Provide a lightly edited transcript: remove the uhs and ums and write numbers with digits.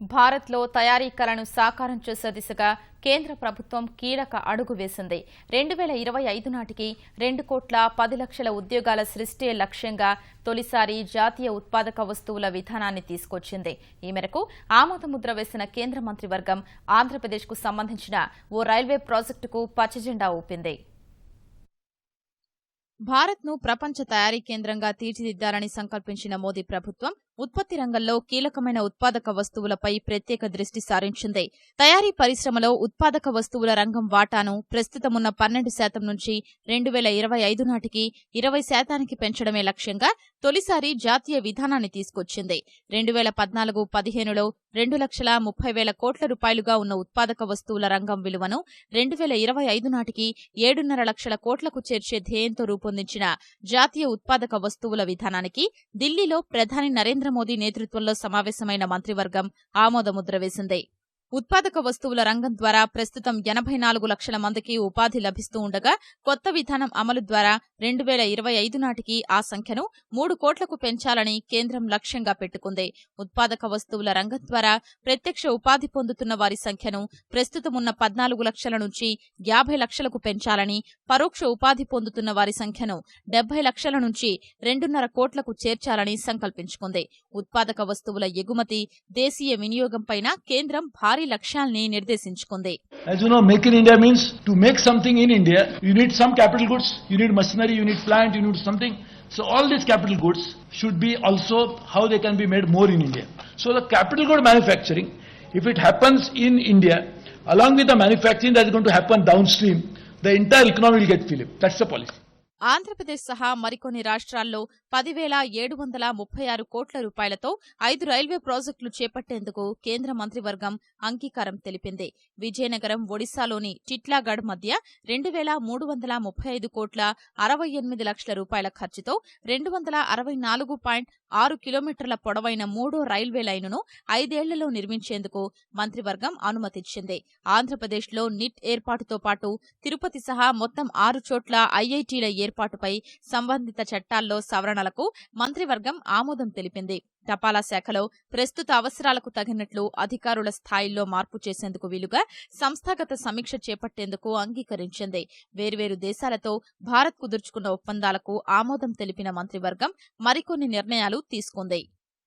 భారత్లో తయారీకరణను సాకారం చేసే దిశగా కేంద్ర ప్రభుత్వం కీలక అడుగు వేసింది. 2025 నాటికి 2,10,00,000 ఉద్యోగాల సృష్టి లక్ష్యంగా తొలిసారి జాతీయ ఉత్పాదక వస్తువుల విధానాన్ని తీసుకొచ్చింది. ఈ మేరకు ఆమోదముద్ర వేసిన కేంద్ర మంత్రివర్గం ఆంధ్రప్రదేశ్కు సంబంధించిన ఓ రైల్వే ప్రాజెక్టుకు పచ్చజెండా ఊపింది. భారత్ను ప్రపంచ తయారీ కేంద్రంగా తీర్చిదిద్దాలని సంకల్పించిన మోదీ ప్రభుత్వం ఉత్పత్తి రంగంలో కీలకమైన ఉత్పాదక వస్తువులపై ప్రత్యేక దృష్టి సారించింది. తయారీ పరిశ్రమలో ఉత్పాదక వస్తువుల రంగం వాటాను ప్రస్తుతమున్న 12% నుంచి 2025 నాటికి 20% పెంచడమే లక్ష్యంగా తొలిసారి జాతీయ విధానాన్ని తీసుకొచ్చింది. 2014-15లో 2,30,000 కోట్ల రూపాయలుగా ఉన్న ఉత్పాదక వస్తువుల రంగం విలువను 2025 నాటికి 7,5 లక్షల కోట్లకు చేర్చే ధ్యేయంతో రూపొందించిన జాతీయ ఉత్పాదక వస్తువుల విధానానికి ఢిల్లీలో ప్రధాని నరేంద్ర మోదీ నేతృత్వంలో సమావేశమైన మంత్రివర్గం ఆమోదముద్ర వేసింది. ఉత్పాదక వస్తువుల రంగం ద్వారా ప్రస్తుతం 84 లక్షల మందికి ఉపాధి లభిస్తూ ఉండగా కొత్త విధానం అమలు ద్వారా 2025 నాటికి ఆ సంఖ్యను 3 కోట్లకు పెంచాలని కేంద్రం లక్ష్యంగా పెట్టుకుంది. ఉత్పాదక వస్తువుల రంగం ద్వారా ప్రత్యక్ష ఉపాధి పొందుతున్న వారి సంఖ్యను ప్రస్తుతమున్న 14 లక్షల నుంచి 50 లక్షలకు పెంచాలని, పరోక్ష ఉపాధి పొందుతున్న వారి సంఖ్యను 70 లక్షల నుంచి 2.5 కోట్లకు చేర్చాలని సంకల్పించుకుంది. ఉత్పాదక వస్తువుల ఎగుమతి, దేశీయ వినియోగంపైన కేంద్రం భారీ లక్ష్యాల్ని నిర్దేశించుకుంది. As you know, Make in India means to make something in India, you need some capital goods, you need machinery, you need plant, you need something. So all these capital goods should be also how they can be made more in India. So the capital good manufacturing, if it happens in India, along with the manufacturing that is going to happen downstream, the entire economy will get filled. That's the policy. Andhra Pradesh సహా మరికొన్ని రాష్ట్రాల్లో 10,736 కోట్ల రూపాయలతో 5 railway ప్రాజెక్టులు చేపట్టేందుకు కేంద్ర మంత్రివర్గం అంగీకారం తెలిపింది. విజయనగరం, ఒడిశాలోని టిట్లాగఢ్ మధ్య 2,335 కోట్ల 68 లక్షల రూపాయల ఖర్చుతో 264.6 కిలోమీటర్ల పొడవైన 3వ రైల్వే లైనును 5 ఏళ్లలో నిర్మించేందుకు మంత్రివర్గం అనుమతిచ్చింది. ఆంధ్రప్రదేశ్లో నిట్ ఏర్పాటుతో పాటు తిరుపతి సహా మొత్తం 6 చోట్ల ఐఐటీల ఏర్పాటుపై సంబంధిత చట్టాల్లో సవరణలకు మంత్రివర్గం ఆమోదం తెలిపింది. తపాలా శాఖలో ప్రస్తుత అవసరాలకు తగినట్లు అధికారుల స్థాయిల్లో మార్పు చేసేందుకు వీలుగా సంస్థాగత సమీక్ష చేపట్టేందుకు అంగీకరించింది. వేర్వేరు దేశాలతో భారత్ కుదుర్చుకున్న ఒప్పందాలకు ఆమోదం తెలిపిన మంత్రివర్గం మరికొన్ని నిర్ణయాలు తీసుకుంది.